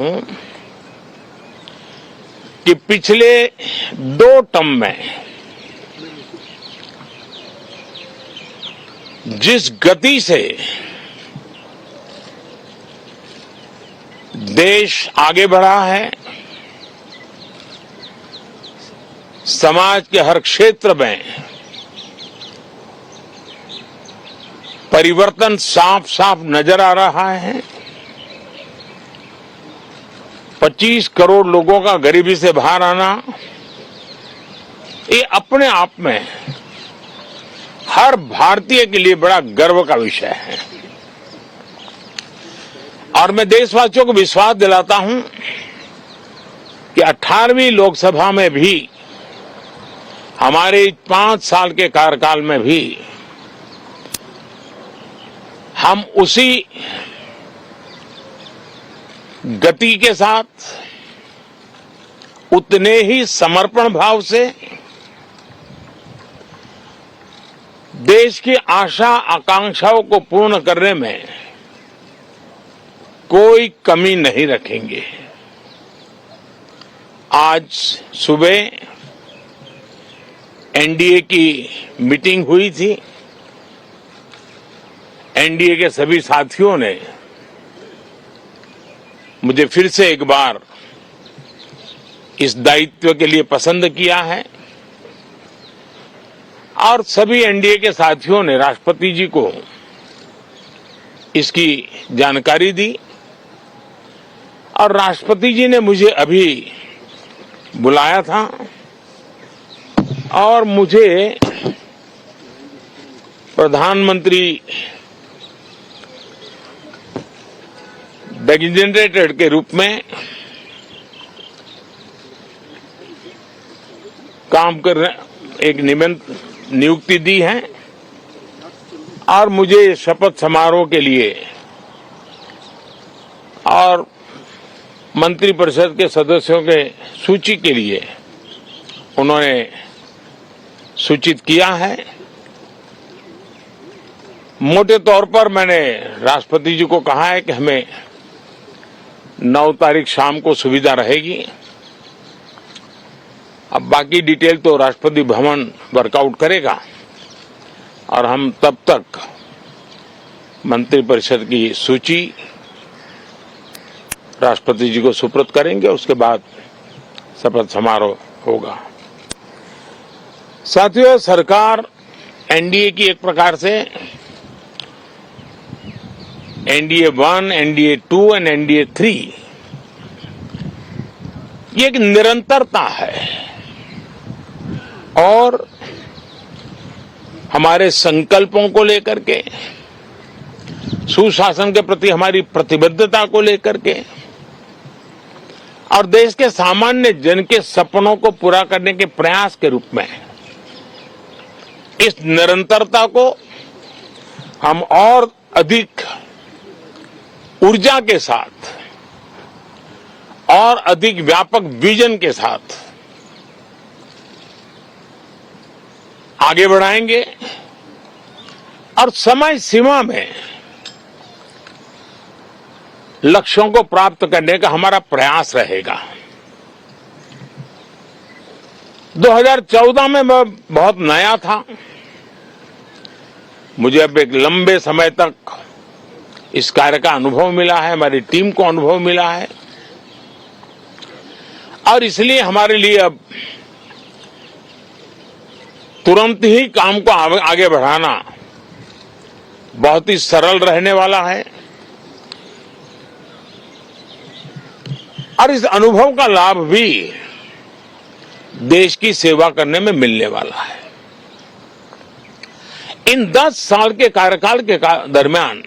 हूं कि पिछले 2 टर्म में जिस गति से देश आगे बढ़ा है, समाज के हर क्षेत्र में परिवर्तन साफ साफ नजर आ रहा है। 25 करोड़ लोगों का गरीबी से बाहर आना, ये अपने आप में हर भारतीय के लिए बड़ा गर्व का विषय है। और मैं देशवासियों को विश्वास दिलाता हूं कि 18वीं लोकसभा में भी, हमारे 5 साल के कार्यकाल में भी, हम उसी गति के साथ, उतने ही समर्पण भाव से देश की आशा आकांक्षाओं को पूर्ण करने में कोई कमी नहीं रखेंगे। आज सुबह एनडीए की मीटिंग हुई थी। एनडीए के सभी साथियों ने मुझे फिर से एक बार इस दायित्व के लिए पसंद किया है और सभी एनडीए के साथियों ने राष्ट्रपति जी को इसकी जानकारी दी और राष्ट्रपति जी ने मुझे अभी बुलाया था और मुझे प्रधानमंत्री डेजिग्नेटेड के रूप में काम कर एक नियुक्ति दी है और मुझे शपथ समारोह के लिए और मंत्रिपरिषद के सदस्यों के सूची के लिए उन्होंने सूचित किया है। मोटे तौर पर मैंने राष्ट्रपति जी को कहा है कि हमें 9 तारीख शाम को सुविधा रहेगी। अब बाकी डिटेल तो राष्ट्रपति भवन वर्कआउट करेगा और हम तब तक मंत्रिपरिषद की सूची राष्ट्रपति जी को सुपुर्द करेंगे। उसके बाद शपथ समारोह होगा। साथियों, सरकार एनडीए की एक प्रकार से एनडीए 1, एनडीए 2 और एनडीए 3 ये एक निरंतरता है और हमारे संकल्पों को लेकर के, सुशासन के प्रति हमारी प्रतिबद्धता को लेकर के और देश के सामान्य जन के सपनों को पूरा करने के प्रयास के रूप में इस निरंतरता को हम और अधिक ऊर्जा के साथ और अधिक व्यापक विजन के साथ आगे बढ़ाएंगे और समय सीमा में लक्ष्यों को प्राप्त करने का हमारा प्रयास रहेगा। 2014 में मैं बहुत नया था। मुझे अब एक लंबे समय तक इस कार्य का अनुभव मिला है, हमारी टीम को अनुभव मिला है और इसलिए हमारे लिए अब तुरंत ही काम को आगे बढ़ाना बहुत ही सरल रहने वाला है और इस अनुभव का लाभ भी देश की सेवा करने में मिलने वाला है। इन 10 साल के कार्यकाल के दरमियान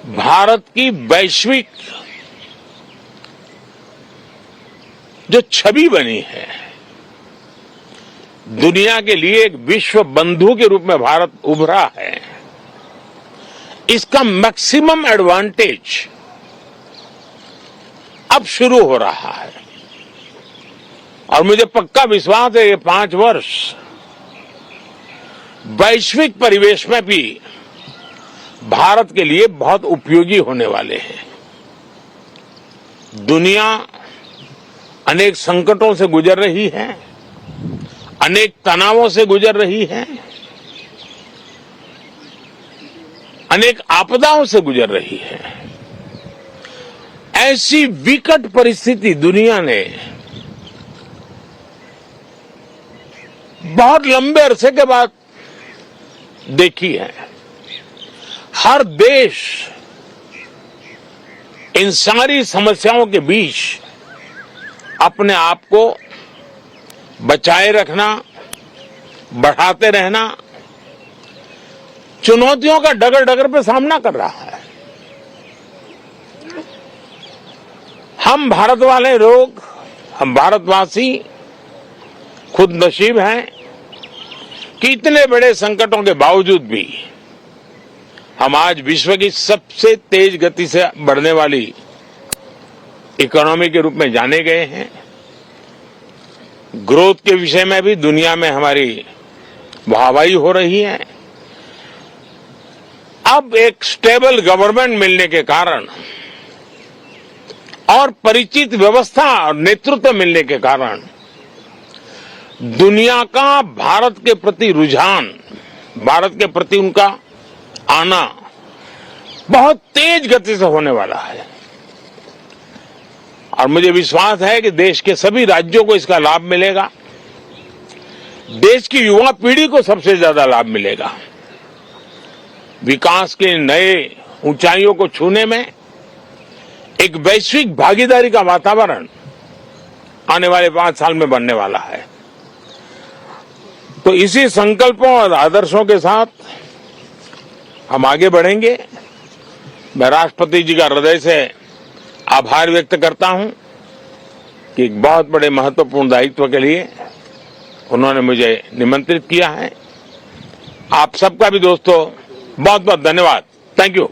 भारत की वैश्विक जो छवि बनी है, दुनिया के लिए एक विश्व बंधु के रूप में भारत उभरा है, इसका मैक्सिमम एडवांटेज अब शुरू हो रहा है और मुझे पक्का विश्वास है ये 5 वर्ष वैश्विक परिवेश में भी भारत के लिए बहुत उपयोगी होने वाले हैं। दुनिया अनेक संकटों से गुजर रही है, अनेक तनावों से गुजर रही है, अनेक आपदाओं से गुजर रही है। ऐसी विकट परिस्थिति दुनिया ने बहुत लंबे अरसे के बाद देखी है। हर देश इन सारी समस्याओं के बीच अपने आप को बचाए रखना, बढ़ाते रहना, चुनौतियों का डगर डगर पे सामना कर रहा है। हम भारत वाले लोग, हम भारतवासी खुद नसीब हैं कि इतने बड़े संकटों के बावजूद भी हम आज विश्व की सबसे तेज गति से बढ़ने वाली इकोनॉमी के रूप में जाने गए हैं। ग्रोथ के विषय में भी दुनिया में हमारी वाहवाही हो रही है। अब एक स्टेबल गवर्नमेंट मिलने के कारण और परिचित व्यवस्था और नेतृत्व मिलने के कारण दुनिया का भारत के प्रति रुझान, भारत के प्रति उनका आना बहुत तेज गति से होने वाला है। और मुझे विश्वास है कि देश के सभी राज्यों को इसका लाभ मिलेगा। देश की युवा पीढ़ी को सबसे ज्यादा लाभ मिलेगा। विकास के नए ऊंचाइयों को छूने में एक वैश्विक भागीदारी का वातावरण आने वाले 5 साल में बनने वाला है। तो इसी संकल्पों और आदर्शों के साथ हम आगे बढ़ेंगे। मैं राष्ट्रपति जी का हृदय से आभार व्यक्त करता हूं कि एक बहुत बड़े महत्वपूर्ण दायित्व के लिए उन्होंने मुझे निमंत्रित किया है। आप सबका भी दोस्तों बहुत बहुत धन्यवाद। Thank you.